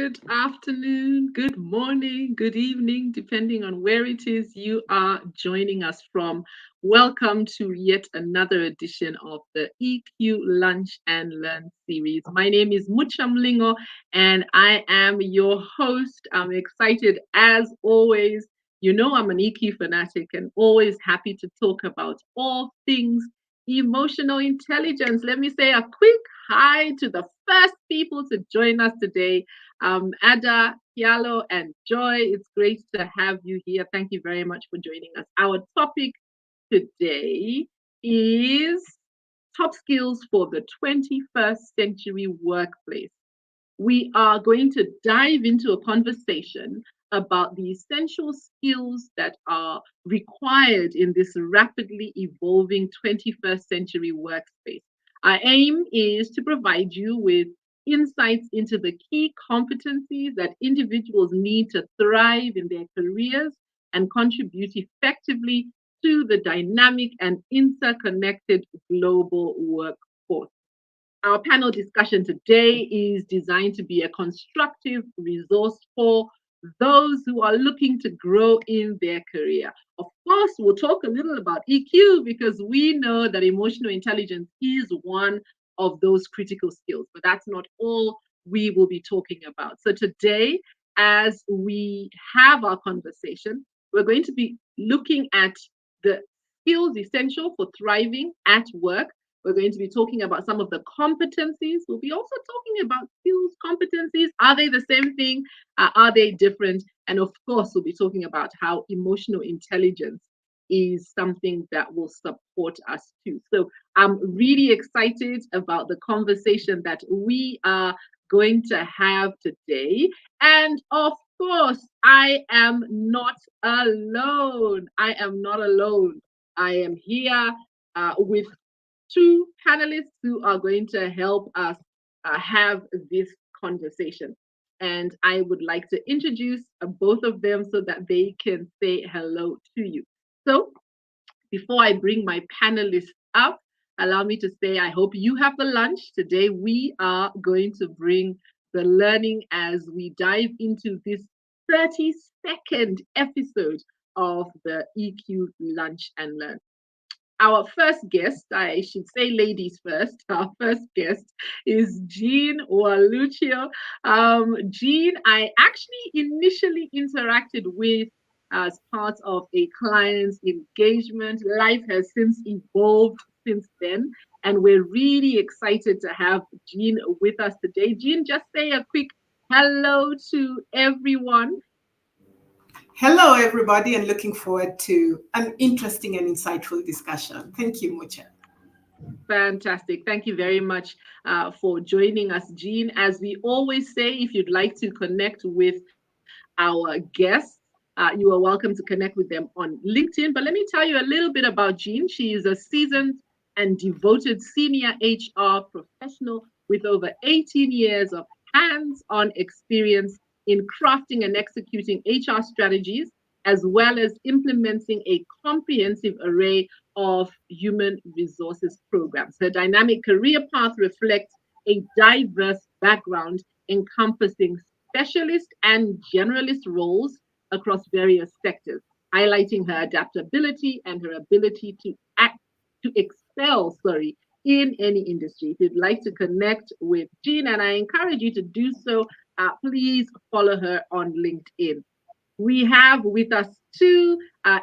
good afternoon, good morning, good evening, depending on where it is you are joining us from. Welcome to yet another edition of the EQ Lunch and Learn series. My name is Mucham Lingo and I am your host. I'm excited as always. You know, I'm an EQ fanatic and always happy to talk about all things emotional intelligence. Let me say a quick hi to the first people to join us today, Ada, Kialo, and Joy. It's great to have you here. Thank you very much for joining us. Our topic today is top skills for the 21st century workplace. We are going to dive into a conversation about the essential skills that are required in this rapidly evolving 21st century workspace. Our aim is to provide you with insights into the key competencies that individuals need to thrive in their careers and contribute effectively to the dynamic and interconnected global workforce. Our panel discussion today is designed to be a constructive resource for those who are looking to grow in their career. Of course, we'll talk a little about EQ because we know that emotional intelligence is one of those critical skills, but that's not all we will be talking about. So today, as we have our conversation, we're going to be looking at the skills essential for thriving at work. We're going to be talking about some of the competencies. We'll be also talking about skills, competencies. Are they the same thing? Are they different? And of course, we'll be talking about how emotional intelligence is something that will support us too. So I'm really excited about the conversation that we are going to have today. And of course, I am not alone. I am not alone. I am here with two panelists who are going to help us have this conversation. And I would like to introduce both of them so that they can say hello to you. So before I bring my panelists up, allow me to say I hope you have the lunch. Today we are going to bring the learning as we dive into this 30-second episode of the EQ Lunch and Learn. Our first guest, I should say ladies first, our first guest is Jean Walucio. Jean, I actually initially interacted with as part of a client's engagement. Life has since evolved since then, and we're really excited to have Jean with us today. Jean, just say a quick hello to everyone. Hello, everybody, and looking forward to an interesting and insightful discussion. Thank you, Mucha. Fantastic. Thank you very much for joining us, Jean. As we always say, if you'd like to connect with our guests, you are welcome to connect with them on LinkedIn. But let me tell you a little bit about Jean. She is a seasoned and devoted senior HR professional with over 18 years of hands on experience in crafting and executing HR strategies, as well as implementing a comprehensive array of human resources programs. Her dynamic career path reflects a diverse background encompassing specialist and generalist roles across various sectors, highlighting her adaptability and her ability to excel, in any industry. If you'd like to connect with Jean, and I encourage you to do so, please follow her on LinkedIn. We have with us too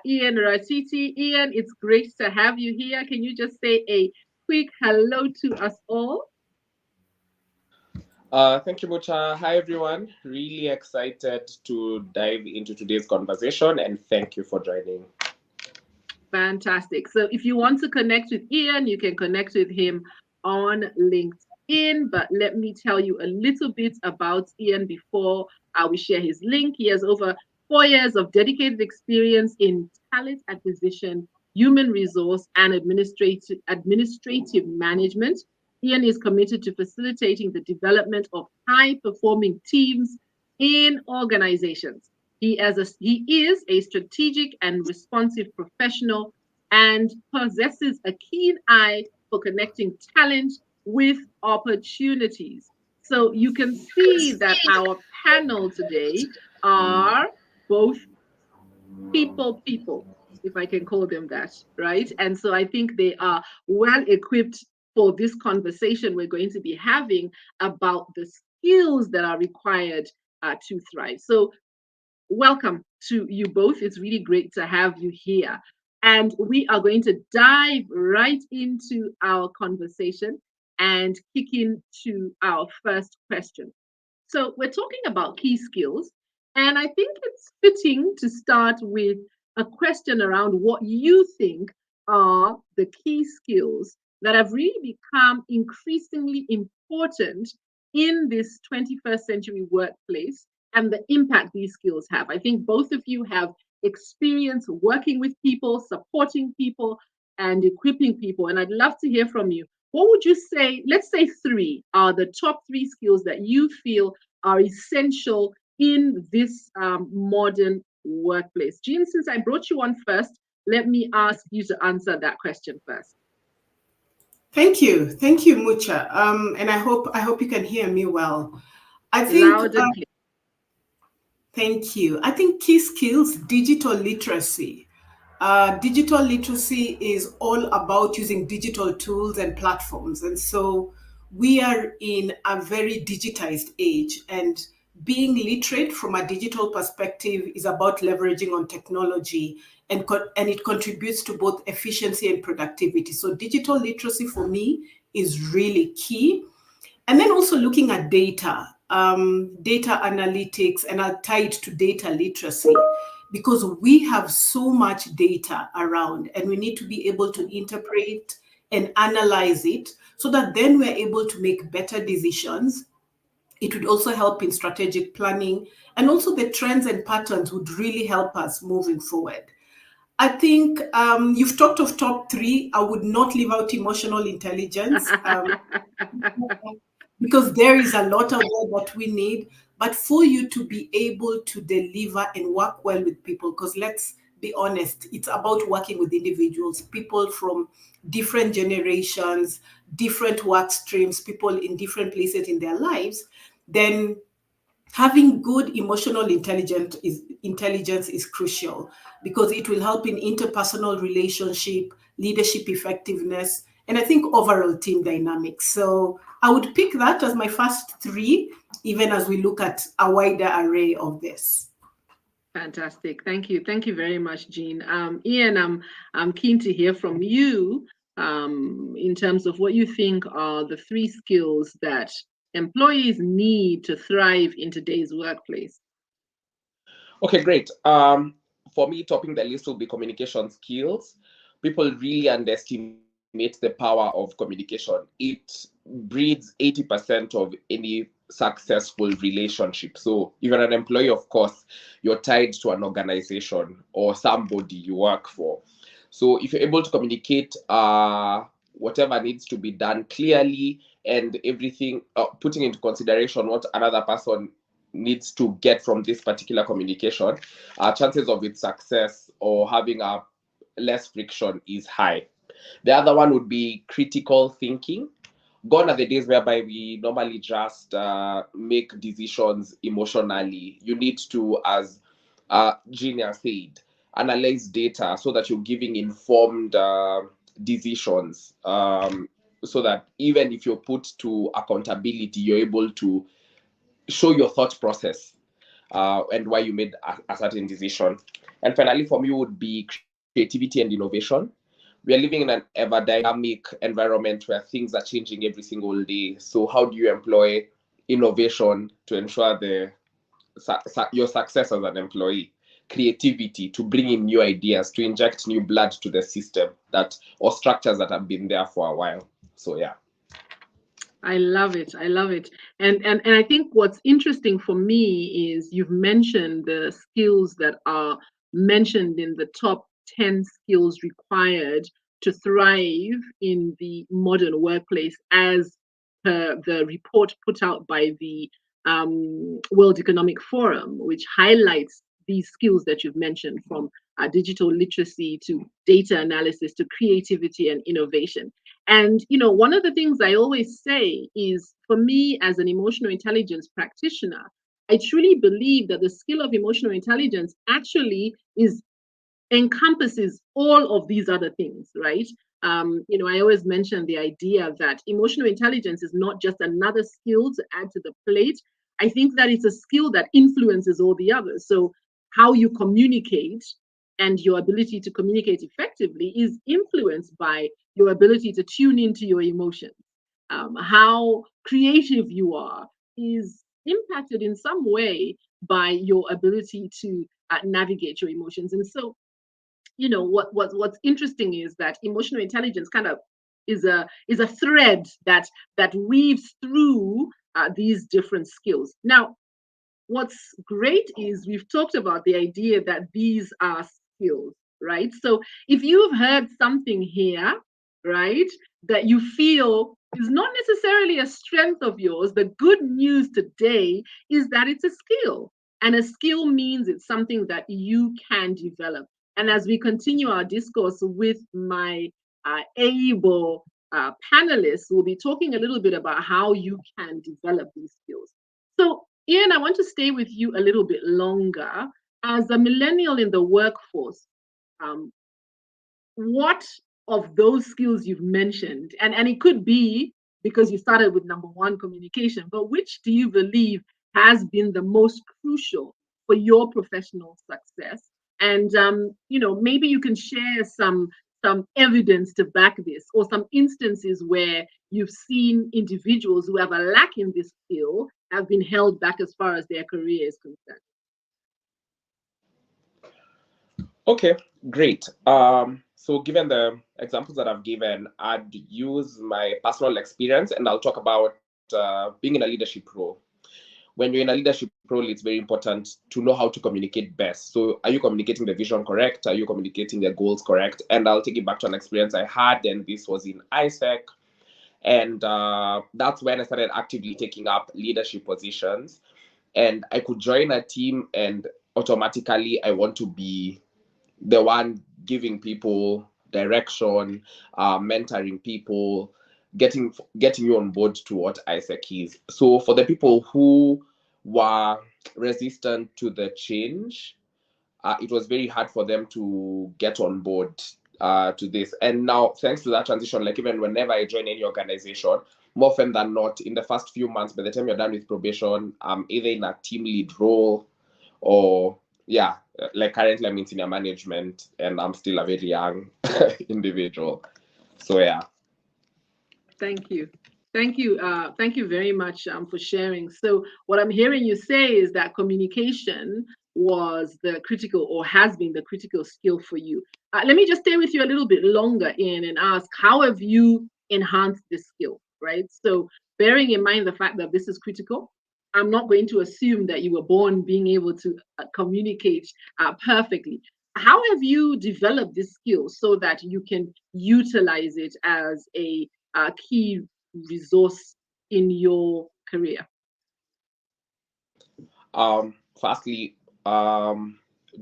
Ian Ratiti. Ian, it's great to have you here. Can you just say a quick hello to us all? Thank you, Mucha. Hi, everyone. Really excited to dive into today's conversation, and thank you for joining. Fantastic. So if you want to connect with Ian, you can connect with him on LinkedIn. But let me tell you a little bit about Ian before we share his link. He has over 4 years of dedicated experience in talent acquisition, human resource, and administrative management. Ian is committed to facilitating the development of high-performing teams in organizations. He is a strategic and responsive professional and possesses a keen eye for connecting talent with opportunities. So you can see that our panel today are both people, if I can call them that, right? And so I think they are well equipped for this conversation we're going to be having about the skills that are required to thrive. So, welcome to you both. It's really great to have you here. And we are going to dive right into our conversation and kick into our first question. So, we're talking about key skills, and I think it's fitting to start with a question around what you think are the key skills that have really become increasingly important in this 21st century workplace and the impact these skills have. I think both of you have experience working with people, supporting people, and equipping people. And I'd love to hear from you. What would you say? Let's say three are the top three skills that you feel are essential in this modern workplace. Jean, since I brought you on first, let me ask you to answer that question first. Thank you, Mucha. And I hope you can hear me well. I think. Loud and clear. Thank you. I think key skills, digital literacy. Digital literacy is all about using digital tools and platforms. And so we are in a very digitized age, and being literate from a digital perspective is about leveraging on technology, and it contributes to both efficiency and productivity. So digital literacy for me is really key. And then also looking at data, data analytics, and I'll tie it to data literacy, because we have so much data around and we need to be able to interpret and analyze it so that then we're able to make better decisions. It would also help in strategic planning, and also the trends and patterns would really help us moving forward. I think you've talked of top three. I would not leave out emotional intelligence. Because there is a lot of work that we need, but for you to be able to deliver and work well with people, because let's be honest, it's about working with individuals, people from different generations, different work streams, people in different places in their lives, then having good emotional intelligence is crucial, because it will help in interpersonal relationship, leadership effectiveness, and I think overall team dynamics. So I would pick that as my first three, even as we look at a wider array of this. Fantastic. Thank you. Thank you very much, Jean. Ian, I'm keen to hear from you in terms of what you think are the three skills that employees need to thrive in today's workplace. Okay, great. For me, topping the list will be communication skills. People really underestimate the power of communication. It breeds 80% of any successful relationship. So if you're an employee, of course, you're tied to an organization or somebody you work for. So if you're able to communicate whatever needs to be done clearly, and everything, putting into consideration what another person needs to get from this particular communication, chances of its success or having a less friction is high. The other one would be critical thinking. Gone are the days whereby we normally just make decisions emotionally. You need to, as Gina said, analyze data so that you're giving informed decisions, so that even if you're put to accountability, you're able to show your thought process and why you made a certain decision. And finally, for me, would be creativity and innovation. We are living in an ever dynamic environment where things are changing every single day. So how do you employ innovation to ensure your success as an employee? Creativity to bring in new ideas, to inject new blood to the system or structures that have been there for a while. So yeah. I love it. I love it. And I think what's interesting for me is you've mentioned the skills that are mentioned in the top 10 skills required to thrive in the modern workplace, as per the report put out by the World Economic Forum, which highlights these skills that you've mentioned, from digital literacy to data analysis to creativity and innovation. And, one of the things I always say is, for me as an emotional intelligence practitioner, I truly believe that the skill of emotional intelligence actually encompasses all of these other things, right? I always mention the idea that emotional intelligence is not just another skill to add to the plate. I think that it's a skill that influences all the others. So, how you communicate and your ability to communicate effectively is influenced by your ability to tune into your emotions. How creative you are is impacted in some way by your ability to navigate your emotions. And so, what's interesting is that emotional intelligence kind of is a thread that weaves through these different skills. Now, what's great is we've talked about the idea that these are skills, right? So if you've heard something here, right, that you feel is not necessarily a strength of yours, the good news today is that it's a skill. And a skill means it's something that you can develop. And as we continue our discourse with my able panelists, we'll be talking a little bit about how you can develop these skills. So, Ian, I want to stay with you a little bit longer. As a millennial in the workforce, um, what of those skills you've mentioned, and it could be because you started with number one, communication, but which do you believe has been the most crucial for your professional success? And maybe you can share some evidence to back this, or some instances where you've seen individuals who have a lack in this skill have been held back as far as their career is concerned. Okay, great. So given the examples that I've given, I'd use my personal experience and I'll talk about being in a leadership role. When you're in a leadership role, it's very important to know how to communicate best. So are you communicating the vision correct? Are you communicating the goals correct? And I'll take it back to an experience I had, and this was in ISEC. And that's when I started actively taking up leadership positions. And I could join a team and automatically I want to be the one giving people direction, mentoring people, getting you on board to what ISEC is. So for the people who were resistant to the change, it was very hard for them to get on board to this. And now, thanks to that transition, like even whenever I join any organization, more often than not, in the first few months, by the time you're done with probation, I'm either in a team lead role or like currently I'm in senior management and I'm still a very young individual. So yeah. Thank you. Thank you. Thank you very much for sharing. So what I'm hearing you say is that communication was the critical, or has been the critical skill for you. Let me just stay with you a little bit longer, Ian, and ask, how have you enhanced this skill, right? So bearing in mind the fact that this is critical, I'm not going to assume that you were born being able to communicate perfectly. How have you developed this skill so that you can utilize it as a key resource in your career? Firstly,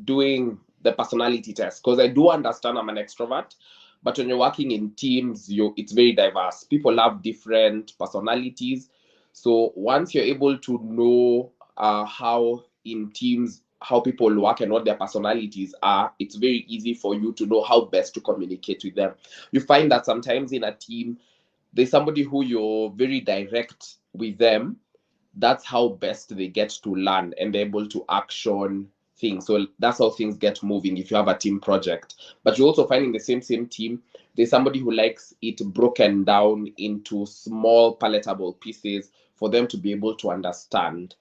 doing the personality test, because I do understand I'm an extrovert, but when you're working in teams, it's very diverse. People have different personalities. So once you're able to know how in teams, how people work and what their personalities are, it's very easy for you to know how best to communicate with them. You find that sometimes in a team, there's somebody who you're very direct with them. That's how best they get to learn and they're able to action things. So that's how things get moving if you have a team project. But you also find in the same team, there's somebody who likes it broken down into small palatable pieces for them to be able to understand.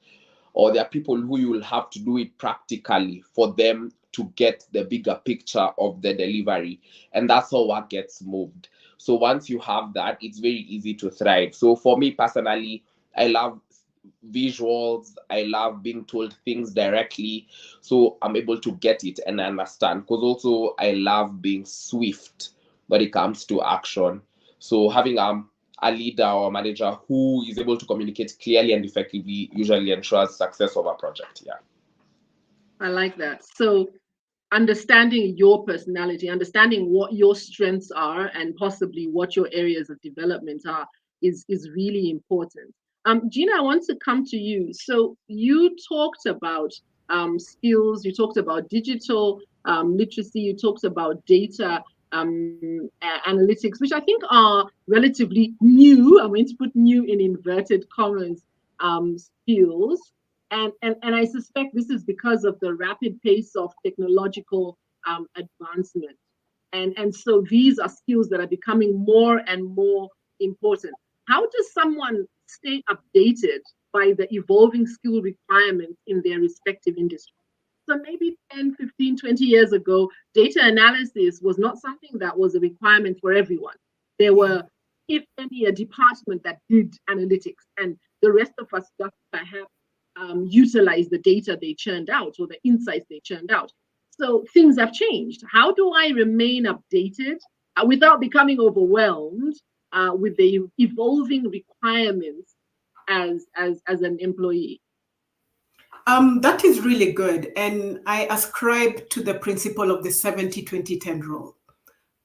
Or there are people who you will have to do it practically for them to get the bigger picture of the delivery. And that's how work gets moved. So once you have that, it's very easy to thrive. So for me personally, I love visuals. I love being told things directly. So I'm able to get it and understand. Because also I love being swift when it comes to action. So having a leader or a manager who is able to communicate clearly and effectively usually ensures success of a project. Yeah. I like that. So understanding your personality, understanding what your strengths are and possibly what your areas of development are is really important. Gina, I want to come to you. So you talked about skills, you talked about digital literacy, you talked about data analytics, which I think are relatively new. I'm going to put new in inverted commas skills. And I suspect this is because of the rapid pace of technological advancement. And so these are skills that are becoming more and more important. How does someone stay updated by the evolving skill requirements in their respective industry? So maybe 10, 15, 20 years ago, data analysis was not something that was a requirement for everyone. There were, if any, a department that did analytics, and the rest of us just perhaps utilize the data they churned out or the insights they churned out. So things have changed. How do I remain updated without becoming overwhelmed with the evolving requirements as an employee? That is really good. And I ascribe to the principle of the 70-20-10 rule.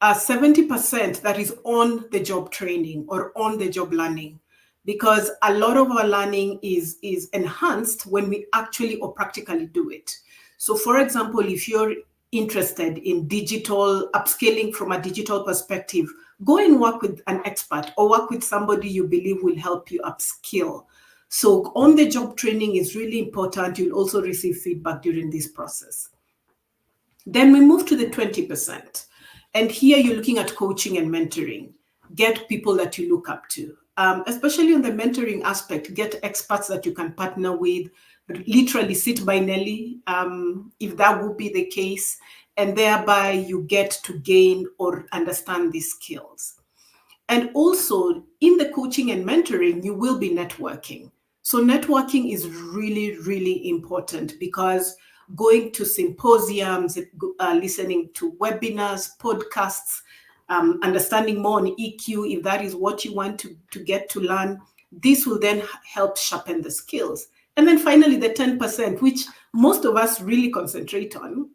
70% that is on the job training or on the job learning, because a lot of our learning is enhanced when we actually or practically do it. So for example, if you're interested in digital upscaling from a digital perspective, go and work with an expert or work with somebody you believe will help you upskill. So on the job training is really important. You'll also receive feedback during this process. Then we move to the 20%. And here you're looking at coaching and mentoring. Get people that you look up to. Especially on the mentoring aspect, get experts that you can partner with, literally sit by Nelly, if that would be the case, and thereby you get to gain or understand these skills. And also in the coaching and mentoring, you will be networking. So networking is really, really important, because going to symposiums, listening to webinars, podcasts, understanding more on EQ, if that is what you want to get to learn, this will then help sharpen the skills. And then finally, the 10%, which most of us really concentrate on,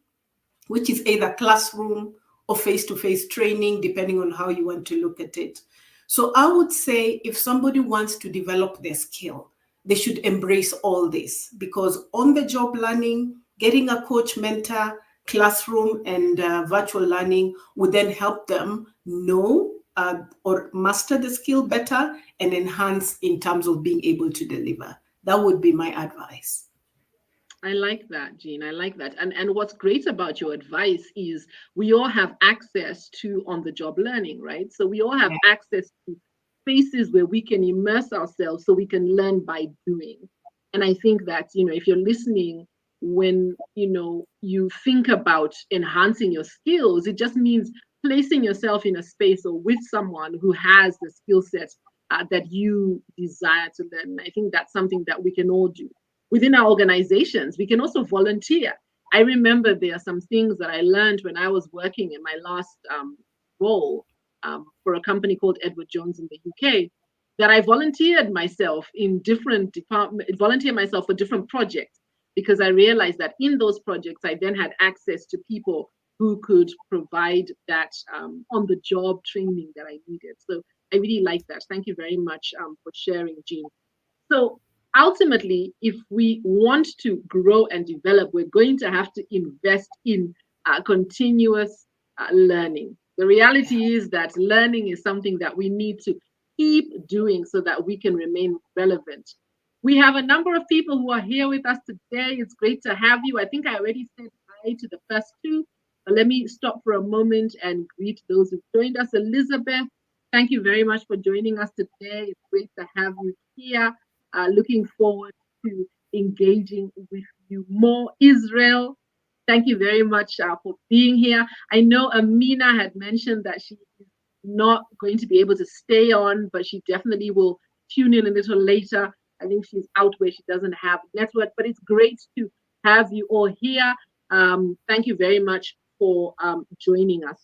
which is either classroom or face-to-face training, depending on how you want to look at it. So I would say if somebody wants to develop their skill, they should embrace all this, because on-the-job learning, getting a coach, mentor, classroom, and virtual learning would then help them know or master the skill better and enhance in terms of being able to deliver. That would be my advice. I like that, Jean. I like that. And what's great about your advice is we all have access to on-the-job learning, right? So we all have access to spaces where we can immerse ourselves so we can learn by doing. And I think that, if you're listening, when, you think about enhancing your skills, it just means placing yourself in a space or with someone who has the skill set that you desire to learn. I think that's something that we can all do. Within our organizations, we can also volunteer. I remember there are some things that I learned when I was working in my last role for a company called Edward Jones in the UK, that I volunteered myself in different departments, volunteered myself for different projects, because I realized that in those projects, I then had access to people who could provide that on-the-job training that I needed. So I really like that. Thank you very much for sharing, Jean. So ultimately, if we want to grow and develop, we're going to have to invest in continuous learning. The reality is that learning is something that we need to keep doing so that we can remain relevant. We have a number of people who are here with us today. It's great to have you. I think I already said hi to the first two, but let me stop for a moment and greet those who joined us. Elizabeth, thank you very much for joining us today. It's great to have you here. Looking forward to engaging with you more. Israel, thank you very much for being here. I know Amina had mentioned that she is not going to be able to stay on, but she definitely will tune in a little later. I think she's out where she doesn't have network, but it's great to have you all here. Thank you very much for joining us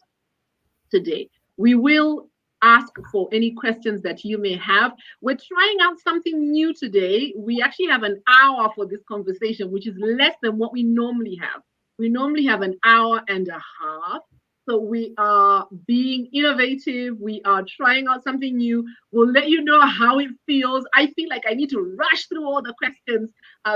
today. We will ask for any questions that you may have. We're trying out something new today. We actually have an hour for this conversation, which is less than what we normally have. We normally have an hour and a half, So we are being innovative. We are trying out something new. We'll let you know how it feels. I feel like I need to rush through all the questions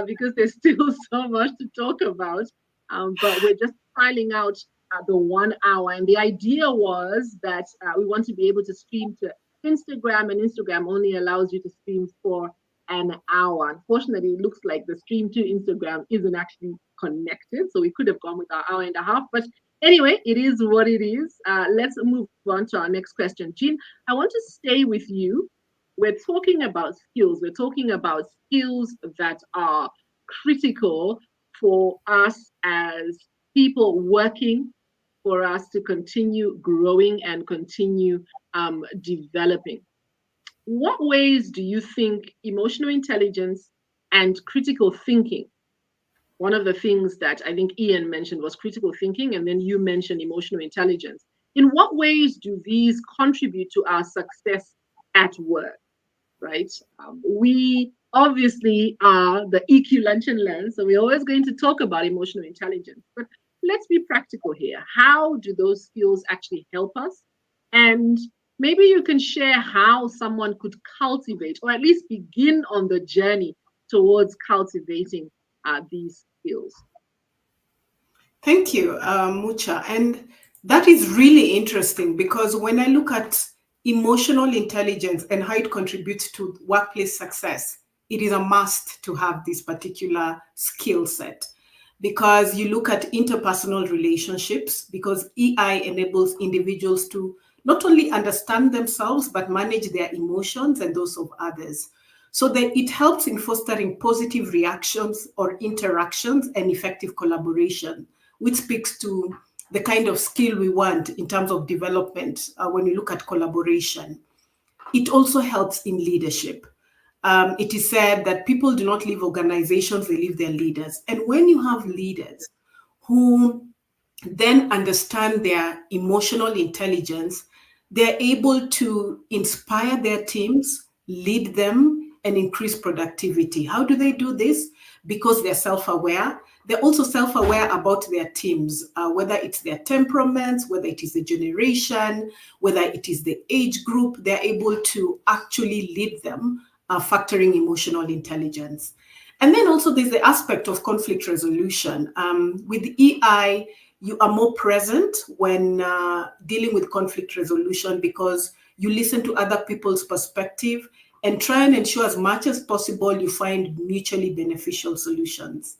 because there's still so much to talk about. But we're just filing out the 1 hour. And the idea was that we want to be able to stream to Instagram, and Instagram only allows you to stream for an hour. Unfortunately, it looks like the stream to Instagram isn't actually connected. So we could have gone with our hour and a half. But anyway, it is what it is. Let's move on to our next question. Jean, I want to stay with you. We're talking about skills. We're talking about skills that are critical for us as people working, for us to continue growing and continue developing. What ways do you think emotional intelligence and critical thinking? One of the things that I think Ian mentioned was critical thinking, and then you mentioned emotional intelligence. In what ways do these contribute to our success at work, right? We obviously are the EQ Lunch and Learn, so we're always going to talk about emotional intelligence, but let's be practical here. How do those skills actually help us? And maybe you can share how someone could cultivate, or at least begin on the journey towards cultivating these skills. Thank you, Mucha. And that is really interesting because when I look at emotional intelligence and how it contributes to workplace success, it is a must to have this particular skill set. Because you look at interpersonal relationships, because EI enables individuals to not only understand themselves, but manage their emotions and those of others. So that it helps in fostering positive reactions or interactions and effective collaboration, which speaks to the kind of skill we want in terms of development when we look at collaboration. It also helps in leadership. It is said that people do not leave organizations, they leave their leaders. And when you have leaders who then understand their emotional intelligence, they're able to inspire their teams, lead them, and increase productivity. How do they do this? Because they're self-aware. They're also self-aware about their teams, whether it's their temperaments, whether it is the generation, whether it is the age group. They're able to actually lead them, factoring emotional intelligence. And then also there's the aspect of conflict resolution. With EI, you are more present when dealing with conflict resolution because you listen to other people's perspective and try and ensure as much as possible you find mutually beneficial solutions.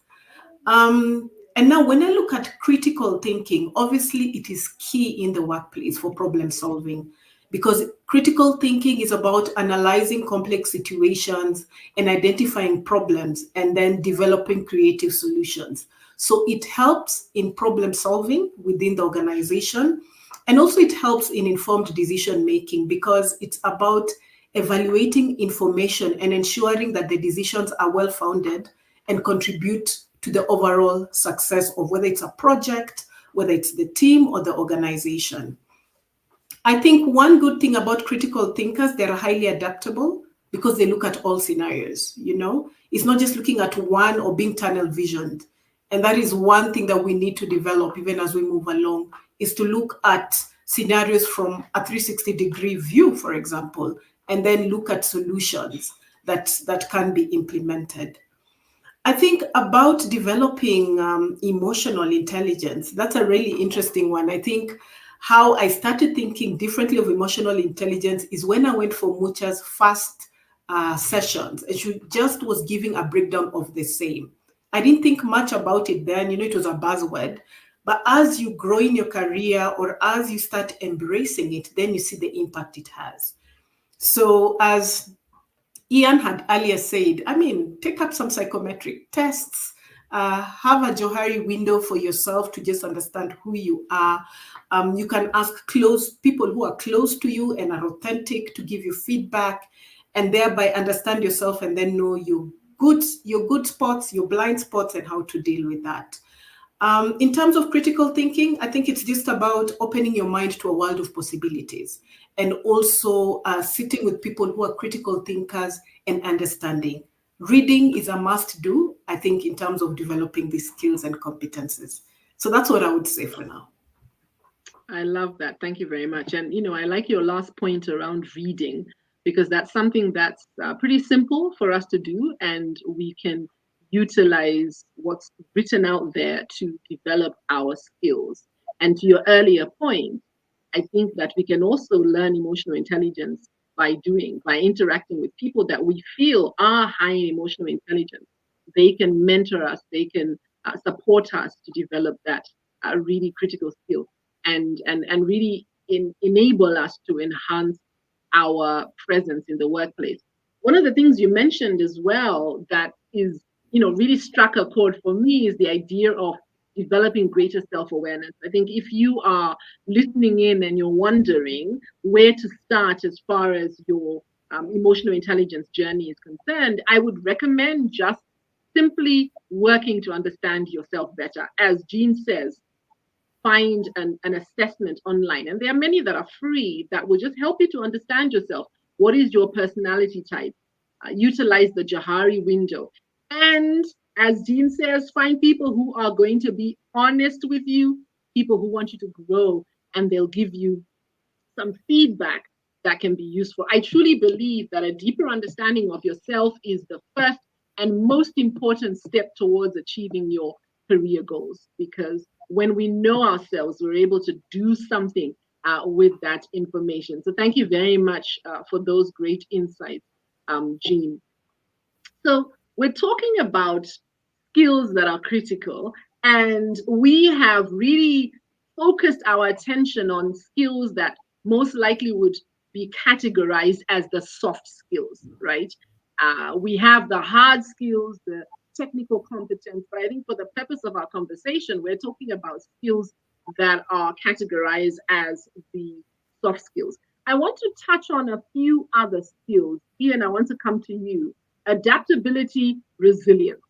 And now when I look at critical thinking, obviously it is key in the workplace for problem solving because critical thinking is about analyzing complex situations and identifying problems and then developing creative solutions. So it helps in problem solving within the organization. And also it helps in informed decision making because it's about evaluating information and ensuring that the decisions are well-founded and contribute to the overall success of whether it's a project, whether it's the team or the organization. I think one good thing about critical thinkers, they're highly adaptable because they look at all scenarios, you know? It's not just looking at one or being tunnel visioned. And that is one thing that we need to develop even as we move along, is to look at scenarios from a 360-degree view, for example, and then look at solutions that can be implemented. I think about developing emotional intelligence, that's a really interesting one. I think how I started thinking differently of emotional intelligence is when I went for Mucha's first sessions, and she just was giving a breakdown of the same. I didn't think much about it then, you know, it was a buzzword. But as you grow in your career or as you start embracing it, then you see the impact it has. So as Ian had earlier said, I mean, take up some psychometric tests, have a Johari window for yourself to just understand who you are. You can ask people who are close to you and are authentic to give you feedback and thereby understand yourself and then know your good spots, your blind spots, and how to deal with that. In terms of critical thinking, I think it's just about opening your mind to a world of possibilities and also sitting with people who are critical thinkers and understanding. Reading is a must do, I think, in terms of developing these skills and competences. So that's what I would say for now. I love that. Thank you very much. And, I like your last point around reading, because that's something that's pretty simple for us to do. And we can utilize what's written out there to develop our skills. And to your earlier point, I think that we can also learn emotional intelligence by interacting with people that we feel are high in emotional intelligence. They can mentor us, they can support us to develop that really critical skill, and really enable us to enhance our presence in the workplace. One of the things you mentioned as well that is, really struck a chord for me is the idea of developing greater self-awareness. I think if you are listening in and you're wondering where to start as far as your emotional intelligence journey is concerned, I would recommend just simply working to understand yourself better. As Jean says, find an assessment online. And there are many that are free that will just help you to understand yourself. What is your personality type? Utilize the Johari window. And as Jean says, find people who are going to be honest with you, people who want you to grow, and they'll give you some feedback that can be useful. I truly believe that a deeper understanding of yourself is the first and most important step towards achieving your career goals, because when we know ourselves, we're able to do something with that information. So thank you very much for those great insights, Jean. So we're talking about skills that are critical, and we have really focused our attention on skills that most likely would be categorized as the soft skills, right? We have the hard skills, the technical competence, but I think for the purpose of our conversation, we're talking about skills that are categorized as the soft skills. I want to touch on a few other skills. Ian, I want to come to you. Adaptability, resilience.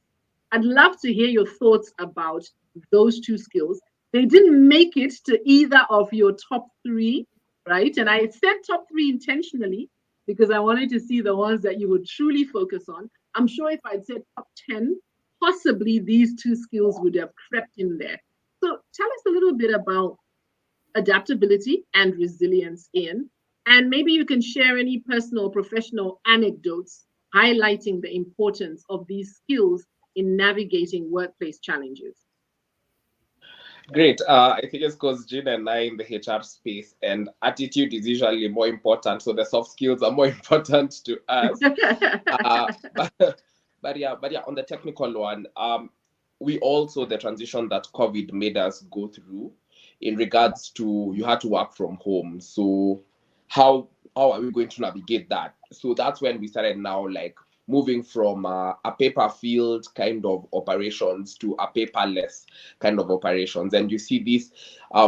I'd love to hear your thoughts about those two skills. They didn't make it to either of your top three, right? And I said top three intentionally because I wanted to see the ones that you would truly focus on. I'm sure if I'd said top 10, possibly these two skills would have crept in there. So tell us a little bit about adaptability and resilience, Ian. And maybe you can share any personal or professional anecdotes highlighting the importance of these skills in navigating workplace challenges. Great. I think it's because Jean and I in the HR space, and attitude is usually more important. So the soft skills are more important to us. But yeah, on the technical one, we also, the transition that COVID made us go through in regards to, you had to work from home. So how are we going to navigate that? So that's when we started now, like, moving from a paper-filled kind of operations to a paperless kind of operations. And you see, this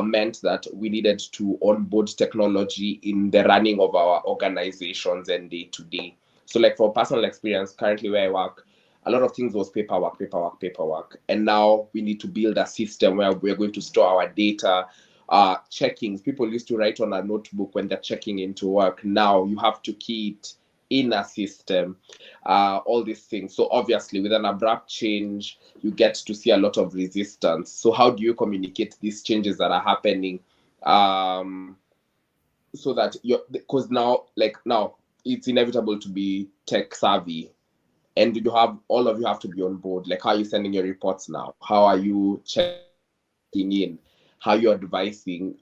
meant that we needed to onboard technology in the running of our organizations and day-to-day. So like for personal experience, currently where I work, a lot of things was paperwork. And now we need to build a system where we're going to store our data, checkings. People used to write on a notebook when they're checking into work. Now you have to key it in a system, all these things. So obviously with an abrupt change, you get to see a lot of resistance. So how do you communicate these changes that are happening, so that because now it's inevitable to be tech savvy, and all of you have to be on board. Like, how are you sending your reports now? How are you checking in? How are you advising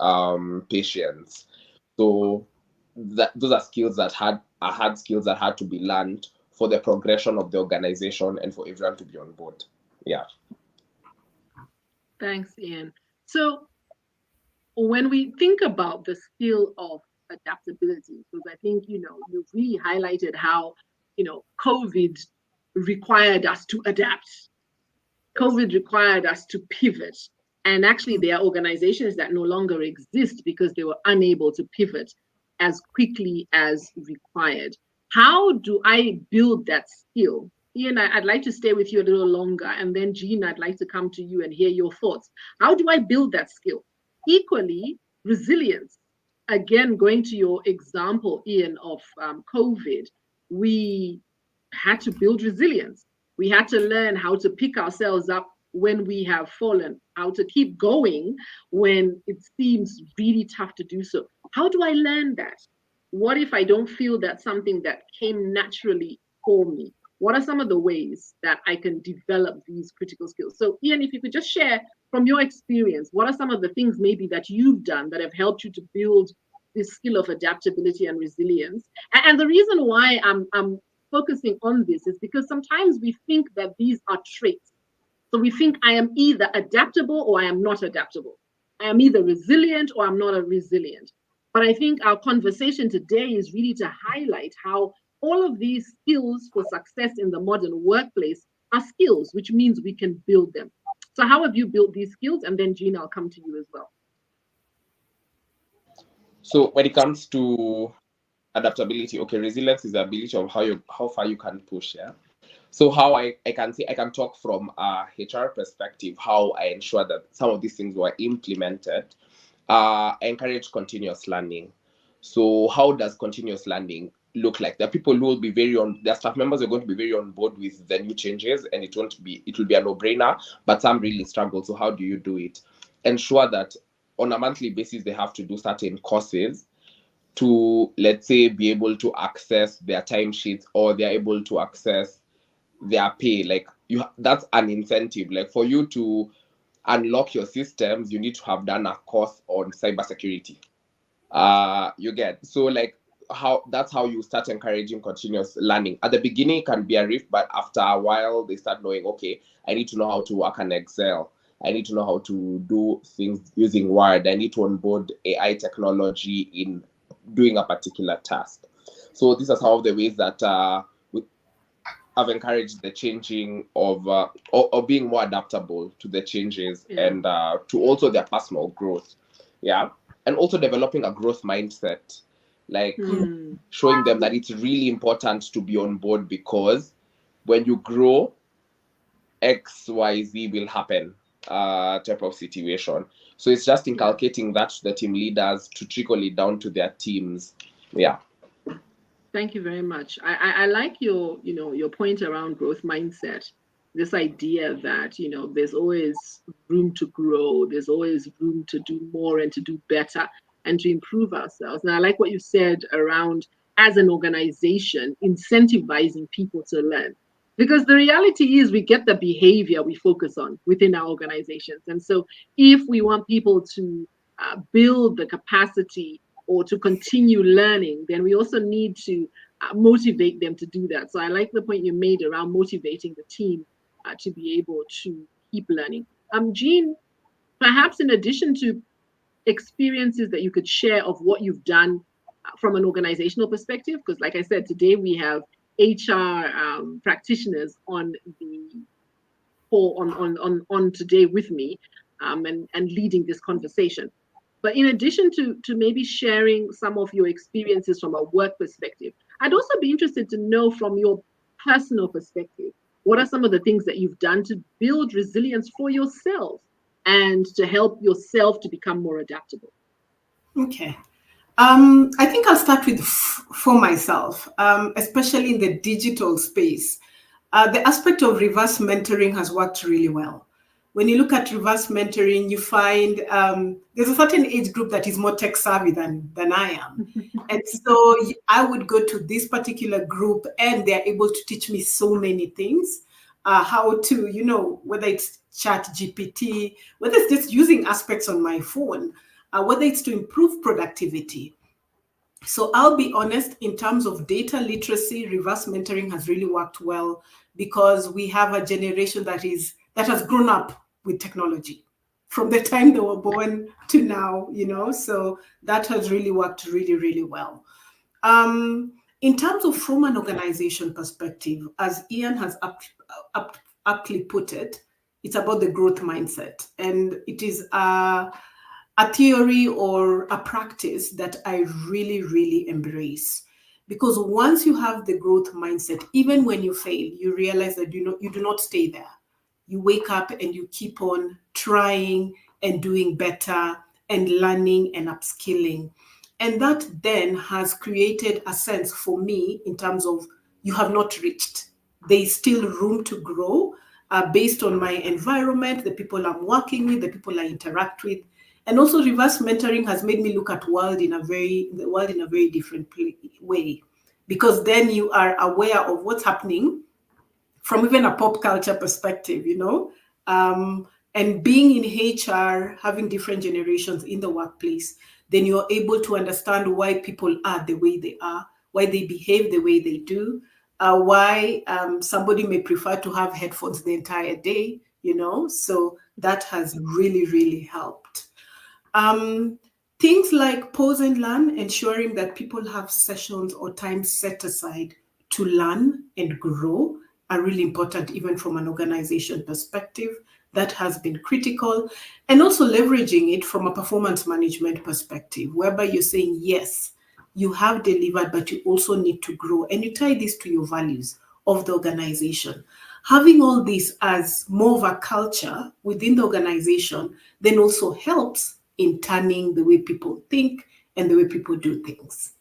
patients? So those are skills that are hard skills that had to be learned for the progression of the organization and for everyone to be on board. Yeah. Thanks, Ian. So when we think about the skill of adaptability, because I think, you've really highlighted how, COVID required us to adapt. COVID required us to pivot. And actually, there are organizations that no longer exist because they were unable to pivot as quickly as required. How do I build that skill? Ian, I'd like to stay with you a little longer. And then Jean, I'd like to come to you and hear your thoughts. How do I build that skill? Equally, resilience. Again, going to your example, Ian, of COVID, we had to build resilience. We had to learn how to pick ourselves up when we have fallen, how to keep going when it seems really tough to do so. How do I learn that? What if I don't feel that's something that came naturally for me? What are some of the ways that I can develop these critical skills? So, Ian, if you could just share from your experience, what are some of the things maybe that you've done that have helped you to build this skill of adaptability and resilience? And the reason why I'm focusing on this is because sometimes we think that these are traits. So we think I am either adaptable or I am not adaptable. I am either resilient or I'm not a resilient. But I think our conversation today is really to highlight how all of these skills for success in the modern workplace are skills, which means we can build them. So how have you built these skills? And then Jean, I'll come to you as well. So when it comes to adaptability, okay, resilience is the ability of how far you can push, yeah. So how I can talk from a HR perspective, how I ensure that some of these things were implemented. I encourage continuous learning. So how does continuous learning look like? There are people who will be their staff members are going to be very on board with the new changes, and it will be a no-brainer, but some really struggle. So how do you do it? Ensure that on a monthly basis, they have to do certain courses to, let's say, be able to access their timesheets, or they're able to access their pay. Like that's an incentive. Like for you to unlock your systems, you need to have done a course on cybersecurity. You get, so like that's how you start encouraging continuous learning. At the beginning it can be a risk, but after a while they start knowing, okay, I need to know how to work on Excel, I need to know how to do things using Word, I need to onboard AI technology in doing a particular task. So these are some of the ways that I've encouraged the changing of or being more adaptable to the changes, and to also their personal growth. Yeah. And also developing a growth mindset, like showing them that it's really important to be on board, because when you grow, XYZ will happen, type of situation. So it's just inculcating that to the team leaders to trickle it down to their teams. Yeah. Thank you very much. I like your point around growth mindset. This idea that, there's always room to grow, there's always room to do more and to do better and to improve ourselves. And I like what you said around, as an organization, incentivizing people to learn. Because the reality is we get the behavior we focus on within our organizations. And so if we want people to build the capacity or to continue learning, then we also need to motivate them to do that. So I like the point you made around motivating the team to be able to keep learning. Jean, perhaps in addition to experiences that you could share of what you've done from an organizational perspective, because like I said, today we have HR practitioners on today with me and leading this conversation. But in addition to maybe sharing some of your experiences from a work perspective, I'd also be interested to know from your personal perspective, what are some of the things that you've done to build resilience for yourself and to help yourself to become more adaptable? Okay. I think I'll start with for myself, especially in the digital space. The aspect of reverse mentoring has worked really well. When you look at reverse mentoring, you find there's a certain age group that is more tech savvy than I am. And so I would go to this particular group and they're able to teach me so many things, how to, whether it's ChatGPT, whether it's just using aspects on my phone, whether it's to improve productivity. So I'll be honest, in terms of data literacy, reverse mentoring has really worked well, because we have a generation that has grown up with technology from the time they were born to now, so that has really worked really, really well. In terms of from an organization perspective, as Ian has aptly put it, it's about the growth mindset. And it is a theory or a practice that I really, really embrace. Because once you have the growth mindset, even when you fail, you realize that you do not stay there. You wake up and you keep on trying and doing better and learning and upskilling. And that then has created a sense for me in terms of you have not reached. There is still room to grow. based on my environment, the people I'm working with, the people I interact with. And also reverse mentoring has made me look at the world in a very different way, because then you are aware of what's happening from even a pop culture perspective, and being in HR, having different generations in the workplace, then you're able to understand why people are the way they are, why they behave the way they do, why somebody may prefer to have headphones the entire day, so that has really, really helped. Things like pause and learn, ensuring that people have sessions or time set aside to learn and grow, are really important, even from an organization perspective. That has been critical. And also leveraging it from a performance management perspective, whereby you're saying, yes, you have delivered, but you also need to grow. And you tie this to your values of the organization. Having all this as more of a culture within the organization then also helps in turning the way people think and the way people do things.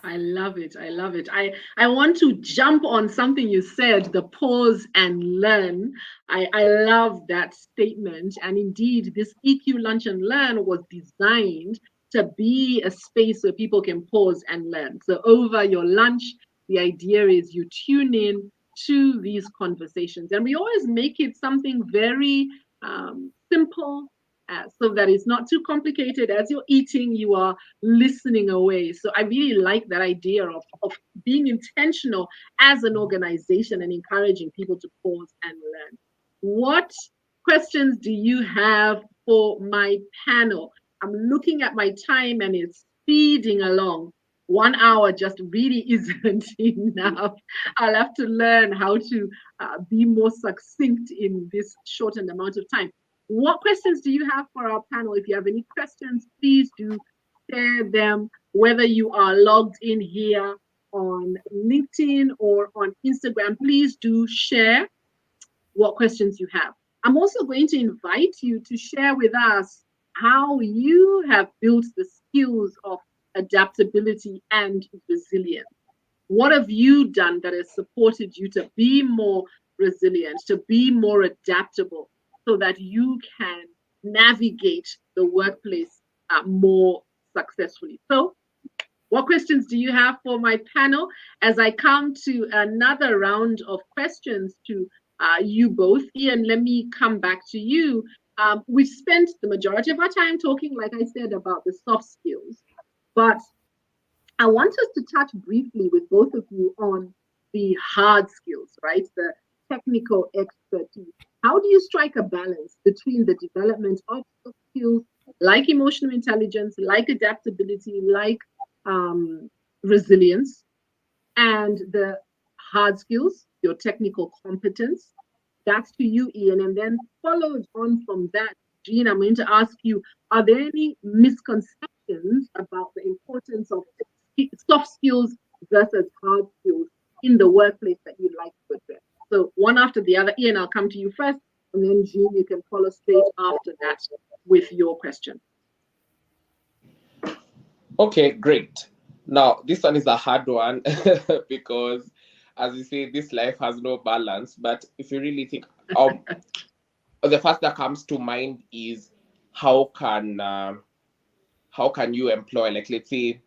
I love it. I love it. I want to jump on something you said, the pause and learn. I love that statement. And indeed, this EQ Lunch and Learn was designed to be a space where people can pause and learn. So over your lunch, the idea is you tune in to these conversations. And we always make it something very simple, so that it's not too complicated. As you're eating, you are listening away. So I really like that idea of being intentional as an organization and encouraging people to pause and learn. What questions do you have for my panel? I'm looking at my time and it's speeding along. 1 hour just really isn't enough. I'll have to learn how to be more succinct in this shortened amount of time. What questions do you have for our panel? If you have any questions, please do share them, whether you are logged in here on LinkedIn or on Instagram. Please do share what questions you have. I'm also going to invite you to share with us how you have built the skills of adaptability and resilience. What have you done that has supported you to be more resilient, to be more adaptable, so that you can navigate the workplace more successfully? So, what questions do you have for my panel? As I come to another round of questions to you both, Ian, let me come back to you. We've spent the majority of our time talking, like I said, about the soft skills, but I want us to touch briefly with both of you on the hard skills, right? The technical expertise. How do you strike a balance between the development of soft skills like emotional intelligence, like adaptability, like resilience, and the hard skills, your technical competence? That's to you, Ian. And then followed on from that, Jean, I'm going to ask you, are there any misconceptions about the importance of soft skills versus hard skills in the workplace that you'd like to address? So one after the other. Ian, I'll come to you first, and then Jean, you can follow straight after that with your question. Okay, great. Now, this one is a hard one because, as you say, this life has no balance. But if you really think, the first that comes to mind is how can you employ, like, let's say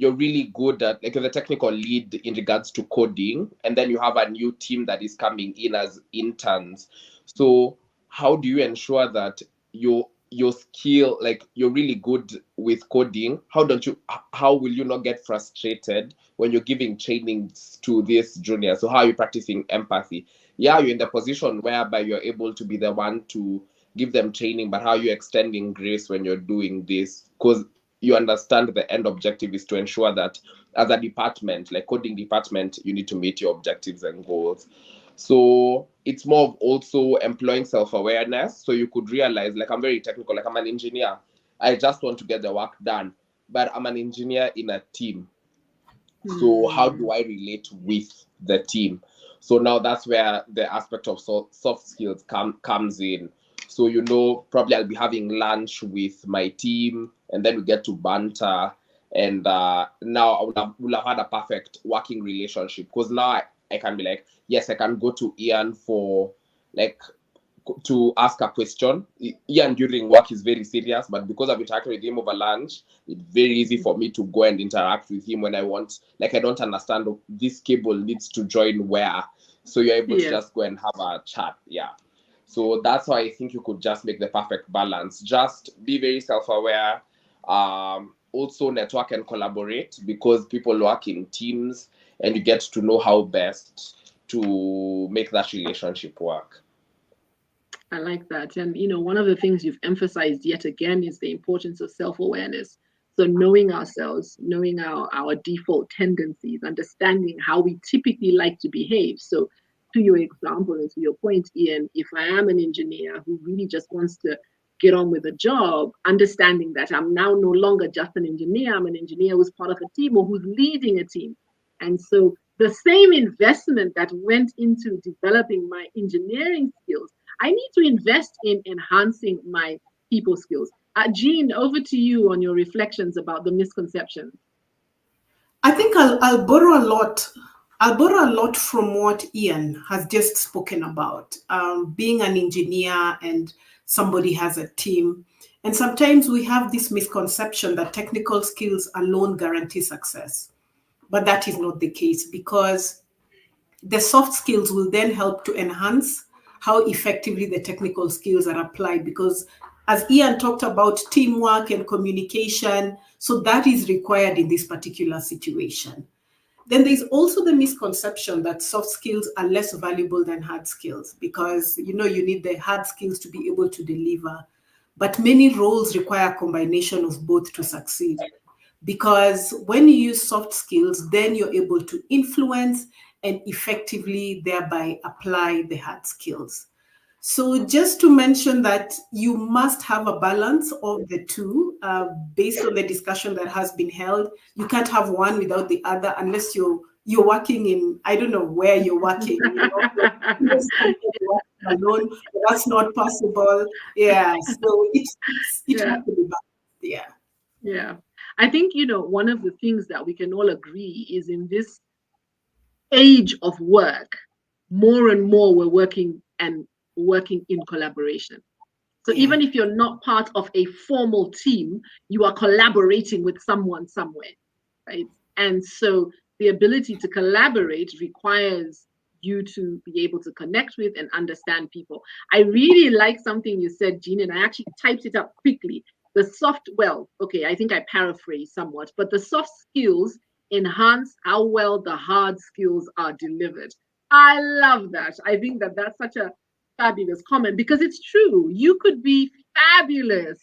you're really good at, like, the technical lead in regards to coding, and then you have a new team that is coming in as interns. So how do you ensure that your skill, like, you're really good with coding? How will you not get frustrated when you're giving trainings to this junior? So how are you practicing empathy? Yeah, you're in the position whereby you're able to be the one to give them training, but how are you extending grace when you're doing this? Because you understand the end objective is to ensure that as a department, like coding department, you need to meet your objectives and goals. So it's more of also employing self-awareness. So you could realize, like, I'm very technical, like I'm an engineer. I just want to get the work done, but I'm an engineer in a team. So how do I relate with the team? So now that's where the aspect of soft skills comes in. So, probably I'll be having lunch with my team, and then we get to banter. And now we'll have had a perfect working relationship, because now I can be like, yes, I can go to Ian for like to ask a question. Ian during work is very serious, but because I've interacted with him over lunch, it's very easy for me to go and interact with him when I want. Like, I don't understand this cable needs to join where, so you're able to just go and have a chat. Yeah. So that's why I think you could just make the perfect balance. Just be very self-aware. Also network and collaborate, because people work in teams and you get to know how best to make that relationship work. I like that. And, one of the things you've emphasized yet again is the importance of self-awareness. So knowing ourselves, knowing our default tendencies, understanding how we typically like to behave. So to your example and to your point, Ian, if I am an engineer who really just wants to get on with the job, understanding that I'm now no longer just an engineer, I'm an engineer who's part of a team or who's leading a team. And so the same investment that went into developing my engineering skills, I need to invest in enhancing my people skills. Jean, over to you on your reflections about the misconceptions. I think I'll borrow a lot. I'll borrow a lot from what Ian has just spoken about, being an engineer and somebody has a team. And sometimes we have this misconception that technical skills alone guarantee success. But that is not the case, because the soft skills will then help to enhance how effectively the technical skills are applied. Because as Ian talked about teamwork and communication, so that is required in this particular situation. Then there's also the misconception that soft skills are less valuable than hard skills, because you need the hard skills to be able to deliver. But many roles require a combination of both to succeed. Because when you use soft skills, then you're able to influence and effectively thereby apply the hard skills. So just to mention that you must have a balance of the two, based on the discussion that has been held. You can't have one without the other unless you're working in, I don't know where you're working, alone. That's not possible. Yeah. So it has to be balanced. Yeah. Yeah. I think, one of the things that we can all agree is in this age of work, more and more we're working in collaboration. So even if you're not part of a formal team, you are collaborating with someone somewhere, right? And so the ability to collaborate requires you to be able to connect with and understand people. I really like something you said, Jean, and I actually typed it up quickly. I think I paraphrase somewhat, but the soft skills enhance how well the hard skills are delivered. I love that. I think that that's such a fabulous comment, because it's true. You could be fabulous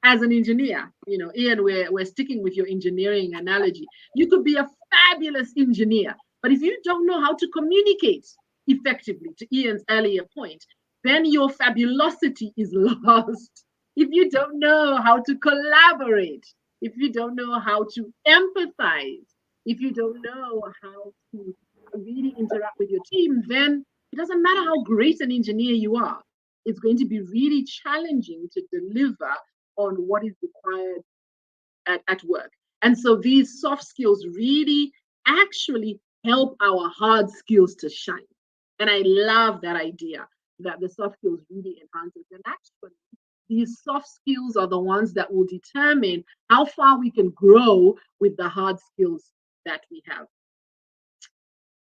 as an engineer. Ian, we're sticking with your engineering analogy. You could be a fabulous engineer, but if you don't know how to communicate effectively, to Ian's earlier point, then your fabulosity is lost. If you don't know how to collaborate, if you don't know how to empathize, if you don't know how to really interact with your team, then it doesn't matter how great an engineer you are. It's going to be really challenging to deliver on what is required at work. And so these soft skills really actually help our hard skills to shine. And I love that idea that the soft skills really enhance it. And actually, these soft skills are the ones that will determine how far we can grow with the hard skills that we have.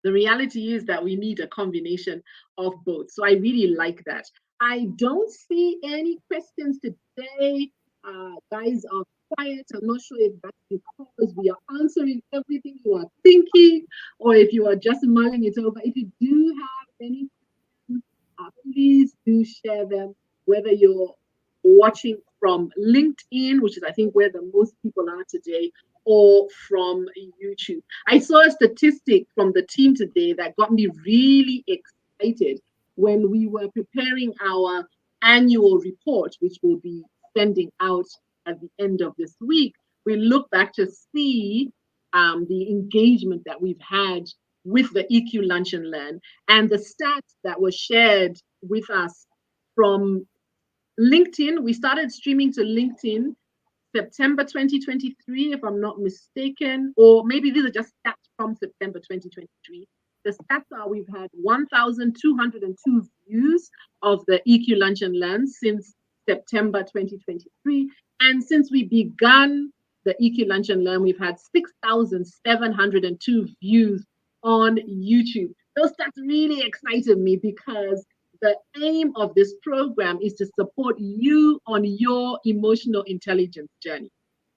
The reality is that we need a combination of both. So I really like that. I don't see any questions today. Guys are quiet. I'm not sure if that's because we are answering everything you are thinking, or if you are just mulling it over. If you do have any questions, please do share them, whether you're watching from LinkedIn, which is I think where the most people are today, or from YouTube. I saw a statistic from the team today that got me really excited when we were preparing our annual report, which we'll be sending out at the end of this week. We look back to see the engagement that we've had with the EQ Lunch and Learn, and the stats that were shared with us from LinkedIn. We started streaming to LinkedIn September 2023, if I'm not mistaken, or maybe these are just stats from September 2023. The the stats are we've had 1,202 views of the EQ Lunch and Learn since September 2023. And since we began the EQ Lunch and Learn, we've had 6,702 views on YouTube. Those stats really excited me because the aim of this program is to support you on your emotional intelligence journey.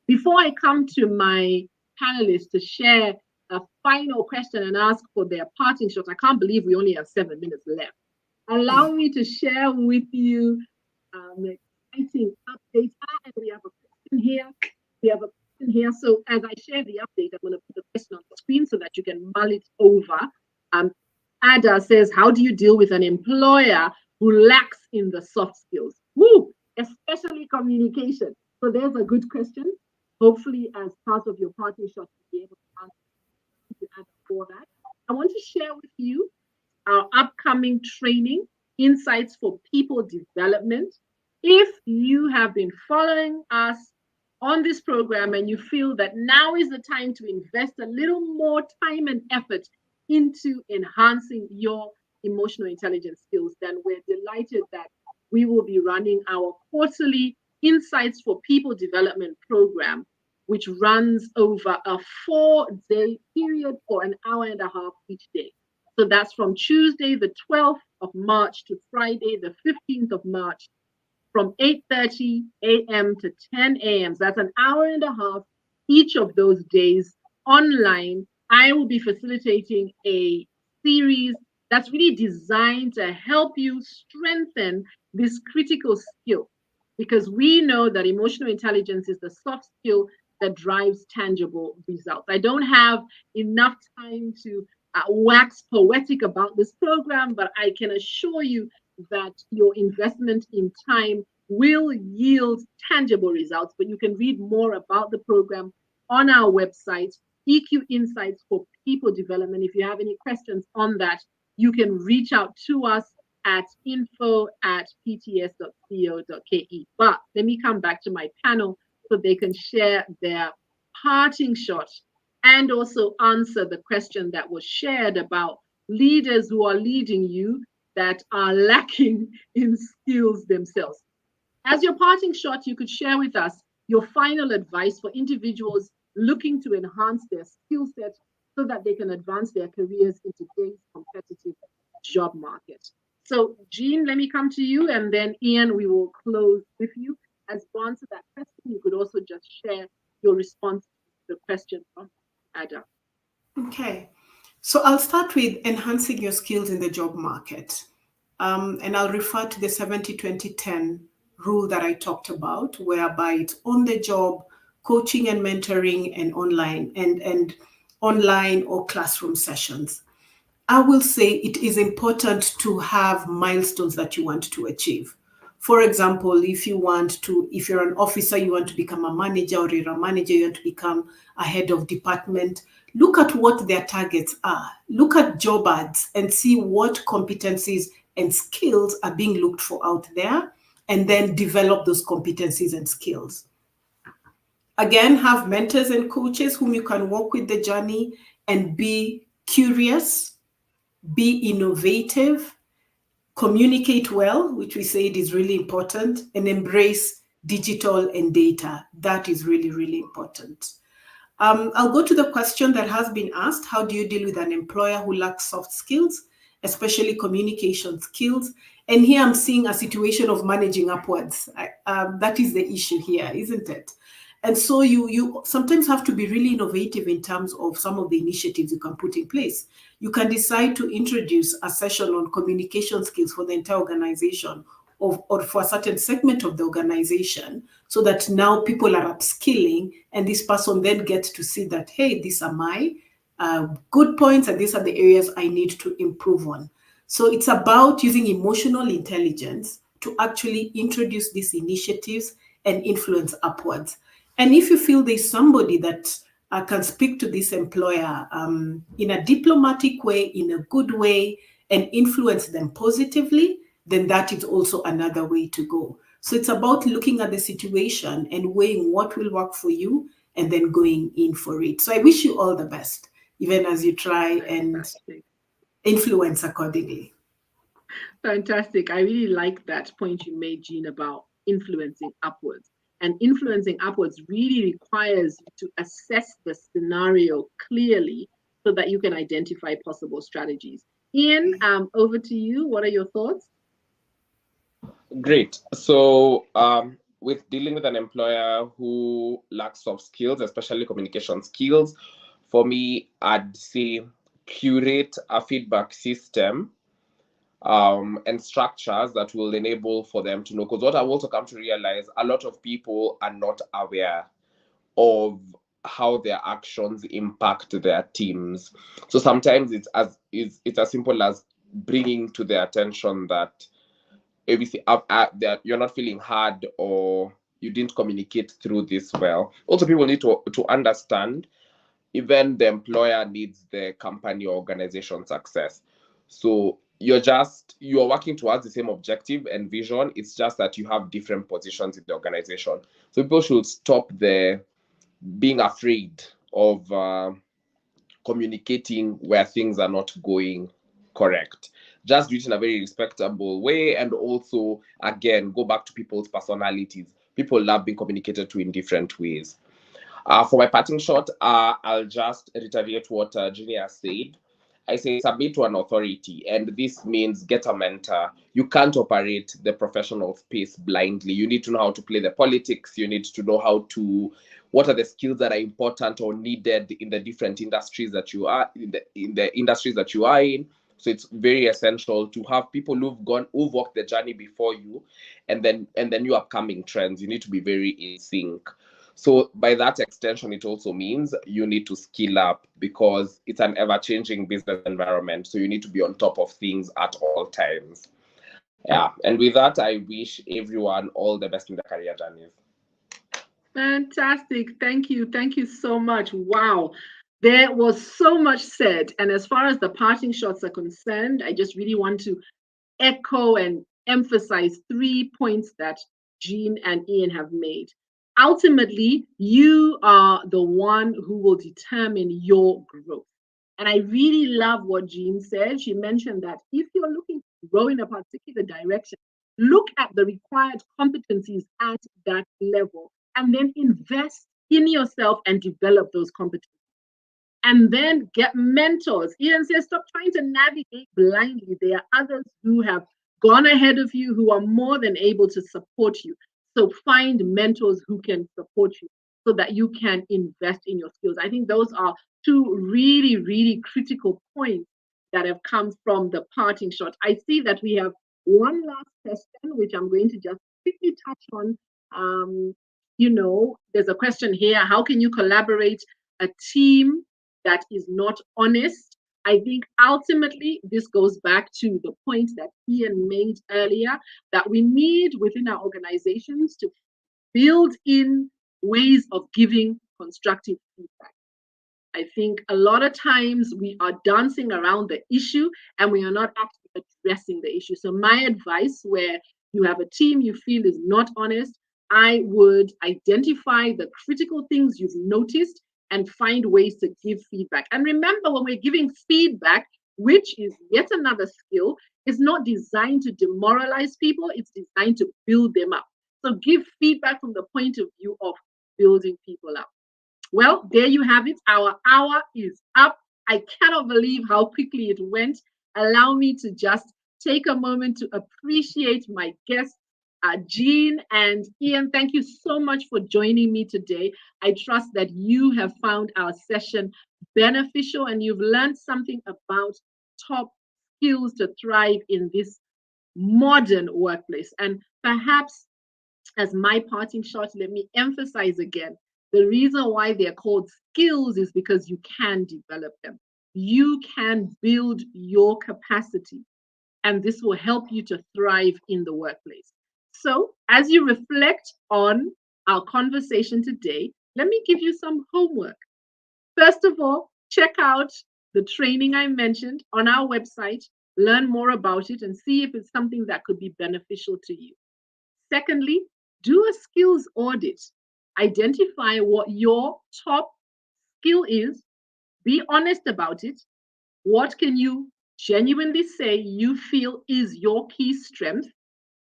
Before I come to my panelists to share a final question and ask for their parting shots, I can't believe we only have 7 minutes left. Allow me to share with you an exciting update. And we have a question here. So as I share the update, I'm going to put the question on the screen so that you can mull it over. Ada says, how do you deal with an employer who lacks in the soft skills? Woo, especially communication. So there's a good question. Hopefully, as part of your parting shot, you'll be able to answer for that. I want to share with you our upcoming training, Insights for People Development. If you have been following us on this program and you feel that now is the time to invest a little more time and effort into enhancing your emotional intelligence skills, then we're delighted that we will be running our quarterly Insights for People Development program, which runs over a 4-day period for an hour and a half each day. So that's from Tuesday, the 12th of March to Friday, the 15th of March, from 8:30 a.m. to 10 a.m. So that's an hour and a half each of those days online. I will be facilitating a series that's really designed to help you strengthen this critical skill, because we know that emotional intelligence is the soft skill that drives tangible results. I don't have enough time to wax poetic about this program, but I can assure you that your investment in time will yield tangible results. But you can read more about the program on our website, EQ Insights for People Development. If you have any questions on that, you can reach out to us at info@pts.co.ke. But let me come back to my panel so they can share their parting shot and also answer the question that was shared about leaders who are leading you that are lacking in skills themselves. As your parting shot, you could share with us your final advice for individuals looking to enhance their skill set so that they can advance their careers in today's competitive job market. So, Jean, let me come to you, and then Ian, we will close with you. As you answer that question, you could also just share your response to the question from Ada. Okay, so I'll start with enhancing your skills in the job market. And I'll refer to the 70-20-10 rule that I talked about, whereby it's on the job, coaching and mentoring, and online or classroom sessions. I will say it is important to have milestones that you want to achieve. For example, if you're an officer, you want to become a manager, or you're a manager, you want to become a head of department, look at what their targets are. Look at job ads and see what competencies and skills are being looked for out there, and then develop those competencies and skills. Again, have mentors and coaches whom you can walk with the journey, and be curious, be innovative, communicate well, which we said is really important, and embrace digital and data. That is really, really important. I'll go to the question that has been asked. How do you deal with an employer who lacks soft skills, especially communication skills? And here I'm seeing a situation of managing upwards. That is the issue here, isn't it? And so you sometimes have to be really innovative in terms of some of the initiatives you can put in place. You can decide to introduce a session on communication skills for the entire organization, or for a certain segment of the organization, so that now people are upskilling, and this person then gets to see that, hey, these are my good points, and these are the areas I need to improve on. So it's about using emotional intelligence to actually introduce these initiatives and influence upwards. And if you feel there's somebody that can speak to this employer in a diplomatic way, in a good way, and influence them positively, then that is also another way to go. So it's about looking at the situation and weighing what will work for you, and then going in for it. So I wish you all the best, even as you try and influence accordingly. Fantastic. I really like that point you made, Jean, about influencing upwards. And influencing upwards really requires you to assess the scenario clearly so that you can identify possible strategies. Ian, over to you. What are your thoughts? Great. So, with dealing with an employer who lacks soft skills, especially communication skills, for me, I'd say curate a feedback system and structures that will enable for them to know. Because what I've also come to realize, a lot of people are not aware of how their actions impact their teams. So sometimes it's as simple as bringing to their attention that everything that you're not feeling hard or you didn't communicate through this well. Also, people need to understand even the employer needs the company or organization success. So you're working towards the same objective and vision. It's just that you have different positions in the organization. So people should stop being afraid of communicating where things are not going correct. Just do it in a very respectable way, and also again go back to people's personalities. People love being communicated to in different ways. For my parting shot, I'll just reiterate what Junior said. I say submit to an authority, and this means get a mentor. You can't operate the professional space blindly. You need to know how to play the politics. You need to know what are the skills that are important or needed in the different industries that you are in the industries that you are in. So it's very essential to have people who've walked the journey before you, and then new upcoming trends. You need to be very in sync. So by that extension, it also means you need to skill up because it's an ever-changing business environment. So you need to be on top of things at all times. Yeah. And with that, I wish everyone all the best in their career journeys. Fantastic. Thank you. Thank you so much. Wow. There was so much said. And as far as the parting shots are concerned, I just really want to echo and emphasize 3 points that Jean and Ian have made. Ultimately, you are the one who will determine your growth. And I really love what Jean said. She mentioned that if you're looking to grow in a particular direction, look at the required competencies at that level and then invest in yourself and develop those competencies. And then get mentors. Ian says, stop trying to navigate blindly. There are others who have gone ahead of you who are more than able to support you. So find mentors who can support you so that you can invest in your skills. I think those are 2 really, really critical points that have come from the parting shot. I see that we have one last question, which I'm going to just quickly touch on. There's a question here. How can you collaborate a team that is not honest? I think ultimately this goes back to the point that Ian made earlier, that we need within our organizations to build in ways of giving constructive feedback. I think a lot of times we are dancing around the issue and we are not actually addressing the issue. So my advice, where you have a team you feel is not honest, I would identify the critical things you've noticed and find ways to give feedback. And remember, when we're giving feedback, which is yet another skill, is not designed to demoralize people, it's designed to build them up. So give feedback from the point of view of building people up. Well, there you have it. Our hour is up. I cannot believe how quickly it went. Allow me to just take a moment to appreciate my guests, Jean and Ian. Thank you so much for joining me today. I trust that you have found our session beneficial and you've learned something about top skills to thrive in this modern workplace. And perhaps as my parting shot, let me emphasize again, the reason why they're called skills is because you can develop them. You can build your capacity, and this will help you to thrive in the workplace. So, as you reflect on our conversation today, let me give you some homework. First of all, check out the training I mentioned on our website, learn more about it, and see if it's something that could be beneficial to you. Secondly, do a skills audit. Identify what your top skill is, be honest about it. What can you genuinely say you feel is your key strength.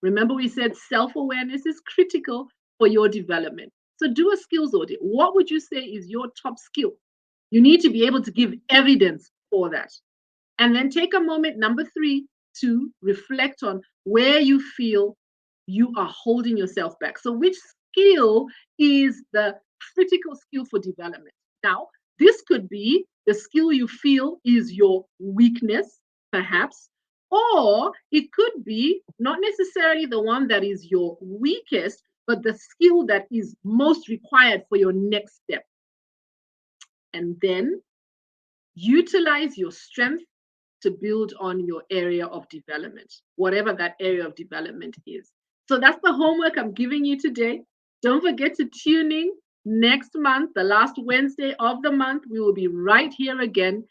Remember, we said self-awareness is critical for your development. So do a skills audit. What would you say is your top skill? You need to be able to give evidence for that. And then take a moment, number 3, to reflect on where you feel you are holding yourself back. So which skill is the critical skill for development? Now, this could be the skill you feel is your weakness, perhaps, or it could be not necessarily the one that is your weakest, but the skill that is most required for your next step. And then utilize your strength to build on your area of development, whatever that area of development is. So that's the homework I'm giving you today. Don't forget to tune in next month, the last Wednesday of the month. We will be right here again,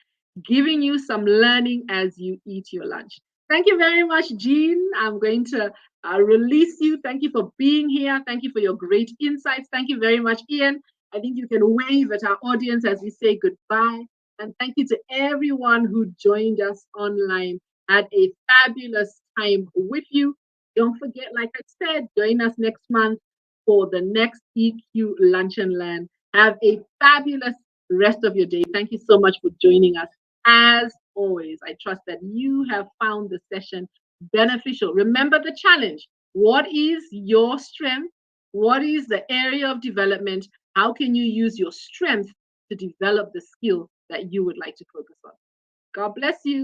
giving you some learning as you eat your lunch. Thank you very much, Jean. I'm going to release you. Thank you for being here. Thank you for your great insights. Thank you very much, Ian. I think you can wave at our audience as we say goodbye. And thank you to everyone who joined us online. Had a fabulous time with you. Don't forget, like I said, join us next month for the next EQ Lunch and Learn. Have a fabulous rest of your day. Thank you so much for joining us. As always, I trust that you have found the session beneficial. Remember the challenge. What is your strength? What is the area of development? How can you use your strength to develop the skill that you would like to focus on? God bless you.